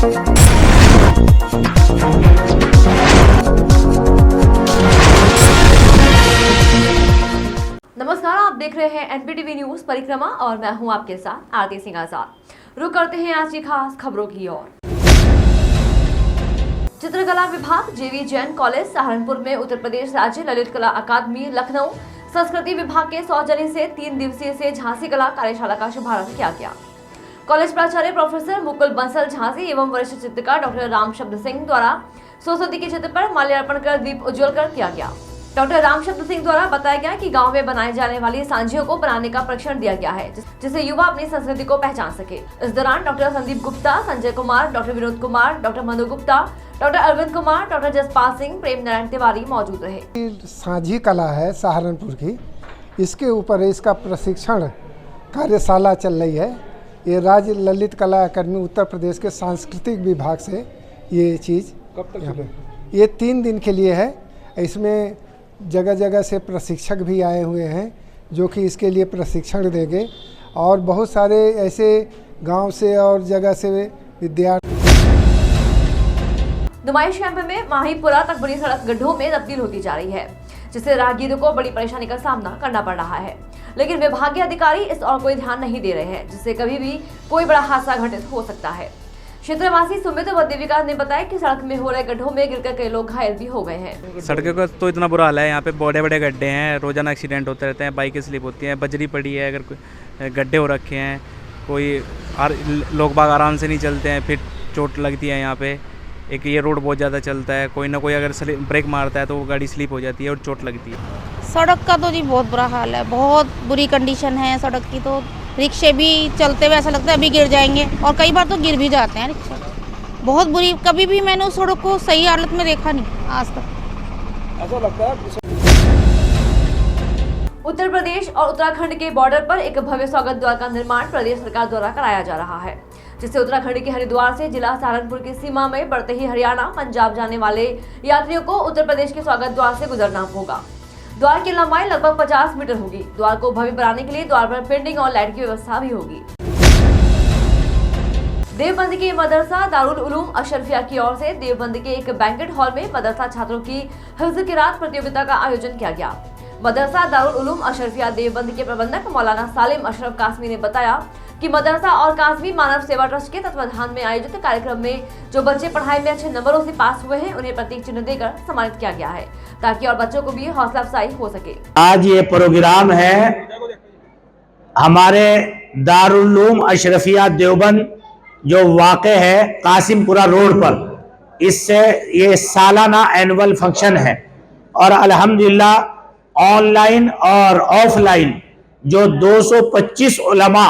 नमस्कार, आप देख रहे हैं एनपीटीवी न्यूज परिक्रमा और मैं हूं आपके साथ आरती सिंह आजाद। रुक करते हैं आज की खास खबरों की ओर। चित्रकला विभाग जेवी जैन कॉलेज सहारनपुर में उत्तर प्रदेश राज्य ललित कला अकादमी लखनऊ संस्कृति विभाग के सौजन्य से 3 दिवसीय से झांसी कला कार्यशाला का शुभारंभ किया गया। कॉलेज प्राचार्य प्रोफेसर मुकुल बंसल झांसी एवं वरिष्ठ चित्रकार डॉक्टर राम शब्द सिंह द्वारा सरस्वती के चित्र पर माल्यार्पण कर दीप उज्ज्वल कर किया गया। डॉक्टर राम शब्द सिंह द्वारा बताया गया कि गांव में बनाए जाने वाली सांझियों को बनाने का प्रशिक्षण दिया गया है, जिससे युवा अपनी संस्कृति को पहचान सके। इस दौरान doctor Sandeep Gupta, Sanjay Kumar, doctor Vinod Kumar, doctor Manu Gupta, doctor Arvind Kumar, doctor Jaspal Singh, Prem Narayan Tiwari मौजूद रहे। सांझी कला है सहारनपुर की, इसके ऊपर इसका प्रशिक्षण कार्यशाला चल रही है। ये राज्य ललित कला अकादमी उत्तर प्रदेश के सांस्कृतिक विभाग से ये चीज़ कब तक ये 3 दिन के लिए है। इसमें जगह जगह से प्रशिक्षक भी आए हुए हैं जो कि इसके लिए प्रशिक्षण देंगे और बहुत सारे ऐसे गांव से और जगह से विद्यार्थी। नुमाइश कैंप में माहीपुरा तक बड़ी सड़क गड्ढों में तब्दील होती जा रही है, जिससे राहगीरों को बड़ी परेशानी का सामना करना पड़ रहा है। लेकिन विभागीय अधिकारी इस और कोई ध्यान नहीं दे रहे हैं, जिससे कभी भी कोई बड़ा हादसा घटित हो सकता है। क्षेत्रवासी सुमित व देविका ने बताया कि सड़क में हो रहे गड्ढों में गिरकर कई लोग घायल भी हो गए हैं। सड़कों का तो इतना बुरा हाल है, यहाँ पे बड़े बड़े गड्ढे हैं, रोजाना एक्सीडेंट होते रहते हैं, बाइकें स्लिप होती हैं, बजरी पड़ी है, अगर कोई गड्ढे हो रखे हैं, कोई लोग बाग आराम से नहीं चलते हैं, फिर चोट लगती है। यहाँ पे एक ये रोड बहुत ज़्यादा चलता है, कोई ना कोई अगर ब्रेक मारता है तो वो गाड़ी स्लिप हो जाती है और चोट लगती है। सड़क का तो जी बहुत बुरा हाल है, बहुत बुरी कंडीशन है सड़क की। तो रिक्शे भी चलते हुए ऐसा लगता है अभी गिर जाएंगे और कई बार तो गिर भी जाते हैं रिक्शा। बहुत बुरी, कभी भी मैंने उस सड़क को सही हालत में देखा नहीं आज तक। ऐसा लगता है उत्तर प्रदेश और उत्तराखंड के बॉर्डर पर एक भव्य स्वागत द्वार का निर्माण प्रदेश सरकार द्वारा कराया जा रहा है, जिससे उत्तराखंड के हरिद्वार से जिला सहारनपुर की सीमा में बढ़ते ही हरियाणा पंजाब जाने वाले यात्रियों को उत्तर प्रदेश के स्वागत द्वार से गुजरना होगा। द्वार की लंबाई लगभग 50 मीटर होगी। द्वार को भव्य बनाने के लिए द्वार पर पेंटिंग और लाइट की व्यवस्था भी होगी। देवबंद के मदरसा दारुल उलूम अशरफिया की ओर से देवबंद के एक बैंकेट हॉल में मदरसा छात्रों की हिफ्ज़ क़िरात प्रतियोगिता का आयोजन किया गया। मदरसा दारुल उलूम अशरफिया देवबंद के प्रबंधक मौलाना सालिम अशरफ कासमी ने बताया कि मदरसा और कासमी मानव सेवा ट्रस्ट के तत्वाधान में आयोजित कार्यक्रम में जो बच्चे पढ़ाई में अच्छे नंबरों से पास हुए हैं उन्हें प्रतीक चिन्ह देकर सम्मानित किया गया है, ताकि और बच्चों को भी हौसला अफजाई हो सके। आज ये प्रोग्राम है हमारे दारुल उलूम अशरफिया देवबंद जो वाक़ है कासिमपुरा रोड पर, इससे ये सालाना एनुअल फंक्शन है और अल्हम्दुलिल्लाह ऑनलाइन और ऑफलाइन जो 225 उलमा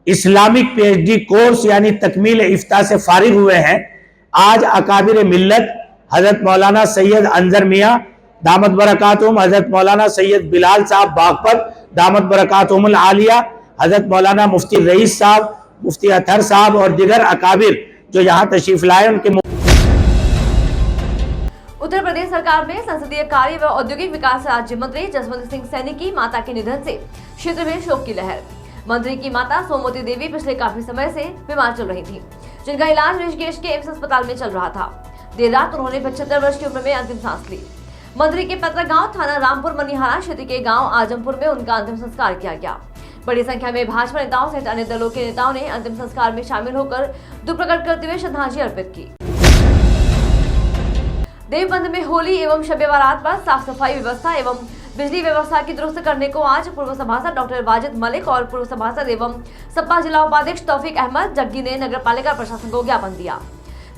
इस्लामिक पीएचडी कोर्स यानी तकमील इफ्ता से फारिग हुए हैं, आज अकाबिर मिल्लत हजरत मौलाना सैयद अंजर मियाँ दामत बरकातुहुम, हजरत मौलाना सैयद बिलाल साहब बागपत दामत बरकातुहुमुल आलिया, हजरत मौलाना मुफ्ती रईस साहब, मुफ्ती अतहर साहब और दिगर अकाबिर जो यहाँ तशरीफ लाए उनके। उत्तर प्रदेश सरकार में संसदीय कार्य व औद्योगिक विकास राज्य मंत्री जसवंत सिंह सैनी की माता के निधन से क्षेत्र में शोक की लहर। मंत्री की माता सोमवती देवी पिछले काफी समय से बीमार चल रही थी, जिनका इलाज ऋषिकेश के एम्स अस्पताल में चल रहा था। देर रात उन्होंने 75 वर्ष की उम्र में अंतिम सांस ली। मंत्री के पैतृक गांव थाना रामपुर मनिहारा क्षेत्र के गांव आजमपुर में उनका अंतिम संस्कार किया गया। बड़ी संख्या में भाजपा नेताओं सहित अन्य दलों के नेताओं ने अंतिम संस्कार में शामिल होकर दुख प्रकट करते हुए श्रद्धांजलि अर्पित की। देवबंद में होली एवं शब बारात पर साफ सफाई व्यवस्था एवं बिजली व्यवस्था की दुरुस्त करने को आज पूर्व सभासद डॉक्टर वाजिद मलिक और पूर्व सभासद एवं सपा जिला उपाध्यक्ष तौफीक अहमद जग्गी ने नगर पालिका प्रशासन को ज्ञापन दिया।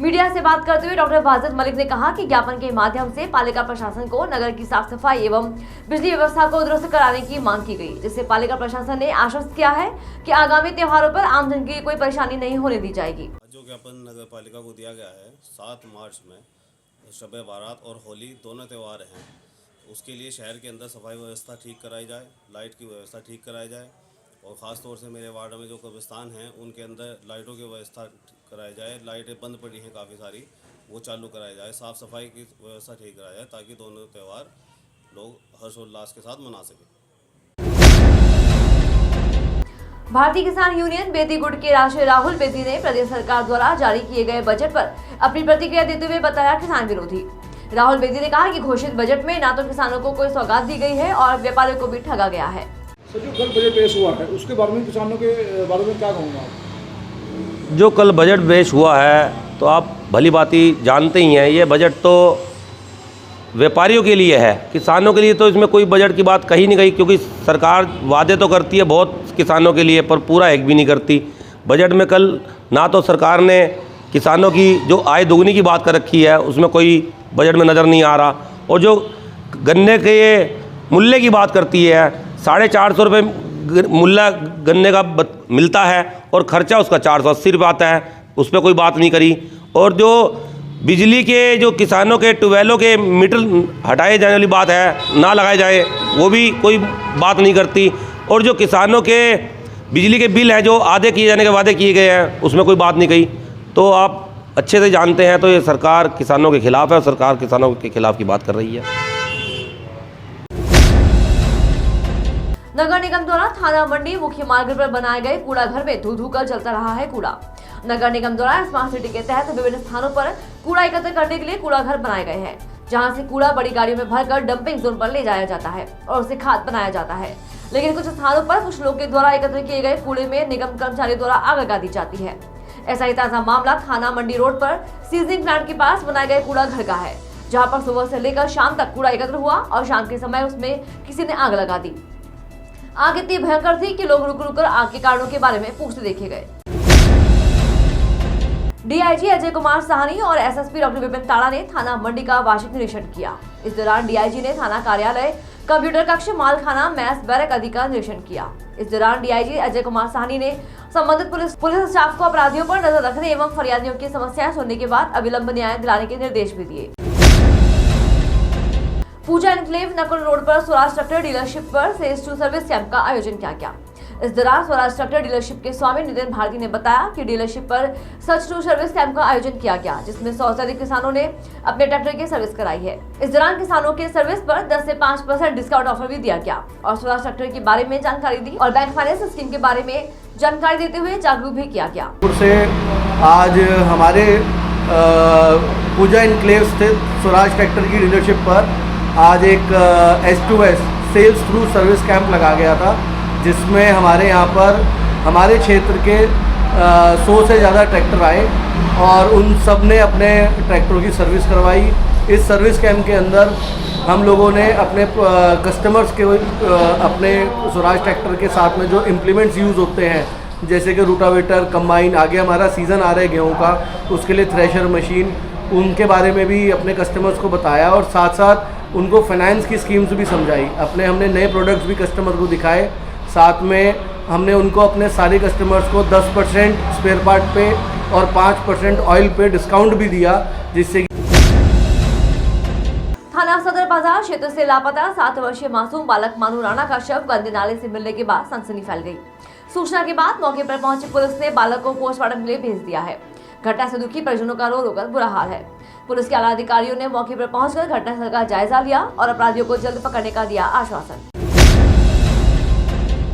मीडिया से बात करते हुए डॉक्टर वाजिद मलिक ने कहा कि ज्ञापन के माध्यम से पालिका प्रशासन को नगर की साफ सफाई एवं बिजली व्यवस्था को दुरुस्त कराने की मांग की गई, जिससे पालिका प्रशासन ने आश्वस्त किया है कि आगामी त्योहारों पर आमजन की कोई परेशानी नहीं होने दी जाएगी। जो ज्ञापन नगर पालिका को दिया गया है 7 मार्च में शब बारात और होली दोनों त्यौहार हैं, उसके लिए शहर के अंदर सफाई व्यवस्था ठीक कराई जाए, लाइट की व्यवस्था ठीक कराई जाए और ख़ास तौर से मेरे वार्ड में जो कब्रिस्तान हैं उनके अंदर लाइटों की व्यवस्था कराई जाए। लाइटें बंद पड़ी हैं काफ़ी सारी, वो चालू कराई जाए, साफ़ सफाई की व्यवस्था ठीक कराई जाए ताकि दोनों त्यौहार लोग हर्षोल्लास के साथ मना सकें। भारतीय किसान यूनियन बेती गुट के राष्ट्रीय राहुल बेती ने प्रदेश सरकार द्वारा जारी किए गए बजट पर अपनी प्रतिक्रिया देते हुए बताया किसान विरोधी। राहुल बेती ने कहा कि घोषित बजट में ना तो किसानों को कोई सौगात दी गई है और व्यापारियों को भी ठगा गया है। सर, जो कल बजट पेश हुआ है उसके बारे में किसानों के बारे में क्या कहूँगा? जो कल बजट पेश हुआ है तो आप भली भांति जानते ही हैं, ये बजट तो व्यापारियों के लिए है, किसानों के लिए तो इसमें कोई बजट की बात कही नहीं गई, क्योंकि सरकार वादे तो करती है बहुत किसानों के लिए पर पूरा एक भी नहीं करती। बजट में कल ना तो सरकार ने किसानों की जो आय दोगुनी की बात कर रखी है उसमें कोई बजट में नज़र नहीं आ रहा, और जो गन्ने के मूल्य की बात करती है 450 रुपये मूल्य गन्ने का मिलता है और ख़र्चा उसका 480 रुपये आता है, उस पर कोई बात नहीं करी। और जो बिजली के जो किसानों के ट्यूबवेलों के मीटर हटाए जाने वाली बात है, ना लगाए जाए, वो भी कोई बात नहीं करती। और जो किसानों के बिजली के बिल हैं जो आधे किए जाने के वादे किए गए हैं उसमें कोई बात नहीं कही। तो आप अच्छे से जानते हैं तो ये सरकार किसानों के खिलाफ़ है और सरकार किसानों के खिलाफ़ की बात कर रही है। नगर निगम द्वारा थाना मंडी मुख्य मार्ग पर बनाए गए कूड़ा घर में धू कर जलता रहा है कूड़ा। नगर निगम द्वारा स्मार्ट सिटी के तहत विभिन्न स्थानों पर कूड़ा एकत्र करने के लिए कूड़ा घर बनाए गए हैं, जहां से कूड़ा बड़ी गाड़ियों में भरकर डंपिंग जोन पर ले जाया जाता है और उसे खाद बनाया जाता है। लेकिन कुछ स्थानों पर कुछ लोगों के द्वारा एकत्र किए गए कूड़े में निगम कर्मचारियों द्वारा आग लगा दी जाती है। ऐसा ही ताजा मामला थाना मंडी रोड पर सीजनिंग प्लांट के पास बनाए गए कूड़ा घर का है, जहाँ पर सुबह से लेकर शाम तक कूड़ा एकत्र हुआ और शाम के समय उसमें किसी ने आग लगा दी। आग इतनी भयंकर थी कि लोग रुक रुक कर आग के कारणों के बारे में पूछते देखे गए। डीआईजी अजय कुमार साहनी और एसएसपी डॉक्टर विपिन ताड़ा ने थाना मंडी का वार्षिक निरीक्षण किया। इस दौरान डीआईजी ने थाना कार्यालय, कंप्यूटर कक्ष, मालखाना, मैस बैरक आदि का निरीक्षण किया। इस दौरान डीआईजी अजय कुमार साहनी ने संबंधित पुलिस स्टाफ को अपराधियों पर नजर रखने एवं फरियादियों की समस्याएं सुनने के बाद अविलंब न्याय दिलाने के निर्देश भी दिए। पूजा एनक्लेव नकुल रोड पर स्वराज ट्रैक्टर डीलरशिप पर सेल्स टू सर्विस कैंप का आयोजन किया गया। इस दौरान स्वराज ट्रैक्टर डीलरशिप के स्वामी नितिन भारती ने बताया कि डीलरशिप पर सच टू सर्विस कैंप का आयोजन किया गया, जिसमें 100 से अधिक किसानों ने अपने ट्रैक्टर की सर्विस कराई है। इस दौरान किसानों के सर्विस पर 10 से 5% डिस्काउंट ऑफर भी दिया गया और स्वराज ट्रैक्टर के बारे में जानकारी दी और बैंक फाइनेंस स्कीम के बारे में जानकारी देते हुए जागरूक भी किया गया। से आज हमारे पूजा एनक्लेव स्थित स्वराज ट्रैक्टर की डीलरशिप पर आज एक S2S sales through service camp लगा गया था, जिसमें हमारे यहाँ पर हमारे क्षेत्र के 100 से ज़्यादा ट्रैक्टर आए और उन सब ने अपने ट्रैक्टरों की सर्विस करवाई। इस सर्विस कैंप के अंदर हम लोगों ने अपने कस्टमर्स के अपने स्वराज ट्रैक्टर के साथ में जो इम्प्लीमेंट्स यूज़ होते हैं, जैसे कि रूटावेटर, कंबाइन, आगे हमारा सीज़न आ रहा है गेहूँ का, उसके लिए थ्रेशर मशीन, उनके बारे में भी अपने कस्टमर्स को बताया और साथ साथ उनको फाइनेंस की स्कीम्स भी समझाई। हमने नए प्रोडक्ट्स भी कस्टमर को दिखाए। साथ में हमने उनको अपने सारे कस्टमर्स को 10% स्पेयर पार्ट पे और 5% ऑयल पे डिस्काउंट भी दिया, जिससे थाना सदर बाजार क्षेत्र से लापता 7 वर्षीय मासूम बालक मानू राणा का शव गंदे नाले से मिलने के बाद सनसनी फैल गई। सूचना के बाद मौके पर पहुंची पुलिस ने बालक को पोस्टमार्टम के लिए भेज दिया है। घटना से दुखी परिजनों का रो रोकर बुरा हाल है। पुलिस के आला अधिकारियों ने मौके पर पहुंचकर घटनास्थल का जायजा लिया और अपराधियों को जल्द पकड़ने का दिया आश्वासन।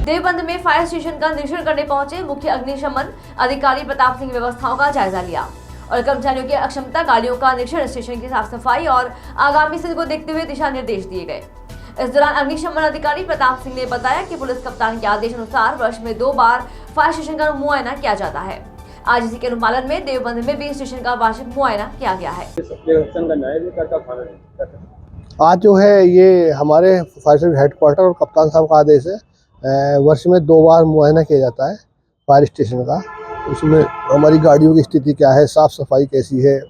देवबंद में फायर स्टेशन का निरीक्षण करने पहुंचे मुख्य अग्निशमन अधिकारी प्रताप सिंह व्यवस्थाओं का जायजा लिया और कर्मचारियों की अक्षमता, गाड़ियों का निरीक्षण, स्टेशन की साफ सफाई और आगामी स्थिति को देखते हुए दिशा निर्देश दिए गए। इस दौरान अग्निशमन अधिकारी प्रताप सिंह ने बताया कि पुलिस कप्तान के आदेश अनुसार वर्ष में 2 बार फायर स्टेशन का मुआयना किया जाता है। आज इसी के अनुपालन में देवबंद में भी स्टेशन का वार्षिक मुआयना किया गया है। आज जो है ये हमारे फायर सर्विस हेडक्वार्टर और कप्तान साहब का आदेश है, वर्ष में 2 बार मुआयना किया जाता है फायर स्टेशन का। उसमें हमारी गाड़ियों की स्थिति क्या है, साफ़ सफाई कैसी है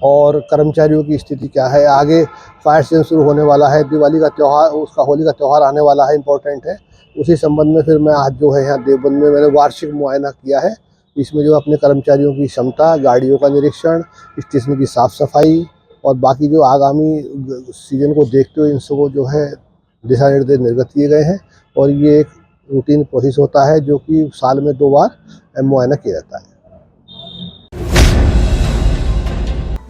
और कर्मचारियों की स्थिति क्या है। आगे फायर सीजन शुरू होने वाला है, दिवाली का त्यौहार, उसका होली का त्यौहार आने वाला है, इम्पोर्टेंट है। उसी संबंध में फिर मैं आज जो है यहाँ देवबंद में मैंने वार्षिक मुआयना किया है। इसमें जो अपने कर्मचारियों की क्षमता, गाड़ियों का निरीक्षण, स्टेशन की साफ़ सफाई और बाकी जो आगामी सीजन को देखते हुए इन सबको जो है दिशा निर्देश निर्गत किए गए हैं और ये एक रूटीन प्रोसेस होता है जो कि साल में 2 बार मुआयना किया जाता है।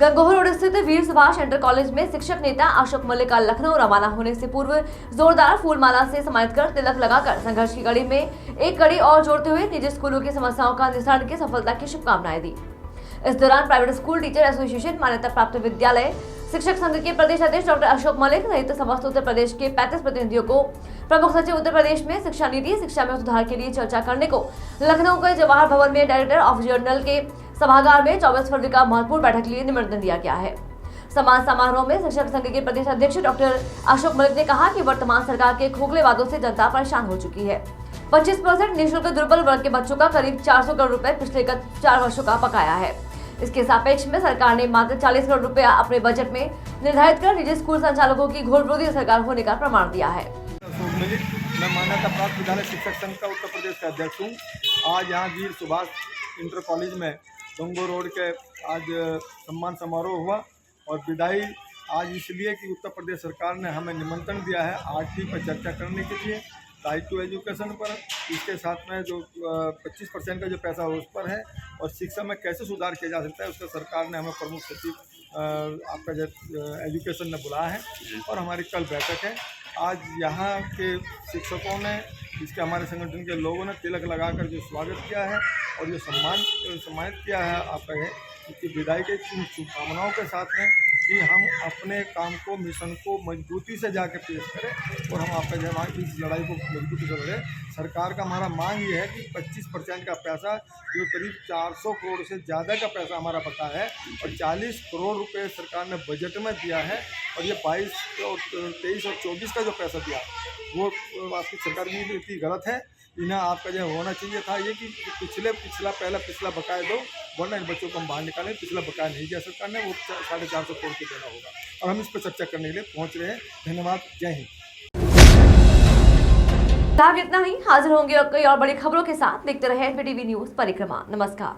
गंगोह रोड स्थित वीर सुभाष इंटर कॉलेज में शिक्षक नेता अशोक मलिक का लखनऊ रवाना होने से पूर्व जोरदार फूलमाला से समाहित कर तिलक लगाकर संघर्ष की कड़ी में एक कड़ी और जोड़ते हुए निजी स्कूलों की समस्याओं का निस्तारण की सफलता की शुभकामनाएं दी। इस दौरान प्राइवेट स्कूल टीचर एसोसिएशन मान्यता प्राप्त विद्यालय शिक्षक संघ के प्रदेश अध्यक्ष डॉक्टर अशोक मलिक सहित समस्त उत्तर प्रदेश के 35 प्रतिनिधियों को प्रमुख सचिव उत्तर प्रदेश में शिक्षा नीति शिक्षा में सुधार के लिए चर्चा करने को लखनऊ के जवाहर भवन में डायरेक्टर ऑफ जर्नल के सभागार में 24 फरवरी का महत्वपूर्ण बैठक के लिए निमंत्रण दिया गया है। सम्मान समारोह में शिक्षक संघ के प्रदेश अध्यक्ष डॉक्टर अशोक मलिक ने कहा कि वर्तमान सरकार के खोखले वादों से जनता परेशान हो चुकी है। 25% निःशुल्क दुर्बल वर्ग के बच्चों का करीब 400 करोड़ रुपए पिछले 4 वर्षों का बकाया है। इसके सापेक्ष में सरकार ने मात्र 40 करोड़ रुपया अपने बजट में निर्धारित कर निजी स्कूल संचालकों की घोर विरोधी सरकार होने का प्रमाण दिया है। मैं मान्यता प्राप्त विद्यालय शिक्षक संघ का उत्तर प्रदेश का अध्यक्ष हूँ। आज यहाँ वीर सुभाष इंटर कॉलेज में गंगोह रोड के आज सम्मान समारोह हुआ और विदाई आज इसलिए कि उत्तर प्रदेश सरकार ने हमें निमंत्रण दिया है आरटी पर चर्चा करने के लिए, राइट टू एजुकेशन पर, इसके साथ में जो 25% का जो पैसा उस पर है और शिक्षा में कैसे सुधार किया जा सकता है उसका सरकार ने हमें प्रमुख सचिव आपका जो एजुकेशन ने बुलाया है और हमारी कल बैठक है। आज यहाँ के शिक्षकों ने इसके हमारे संगठन के लोगों ने तिलक लगाकर जो स्वागत किया है और जो सम्मानित किया है आपका है इसकी विदाई के शुभकामनाओं के साथ में कि हम अपने काम को मिशन को मजबूती से जाकर पेश करें और हम आपका जो इस लड़ाई को मजबूती से लड़ें। सरकार का हमारा मांग ये है कि 25% का पैसा जो करीब 400 करोड़ से ज़्यादा का पैसा हमारा बता है और 40 करोड़ रुपए सरकार ने बजट में दिया है और ये 22 और 23 और 24 का जो पैसा दिया वो आपकी सरकार की नीति गलत है। इन्हें आपका जो होना चाहिए था ये कि पिछला बकाया दो, वरना इन बच्चों को हम बाहर निकालें। पिछला बकाया नहीं दिया सरकार ने, वो 450 करोड़ के देना होगा और हम इस पर चर्चा करने के लिए पहुंच रहे हैं। धन्यवाद, जय हिंद। इतना ही, हाजिर होंगे और कई और बड़ी खबरों के साथ। देखते रहे एनपीटीवी न्यूज परिक्रमा। नमस्कार।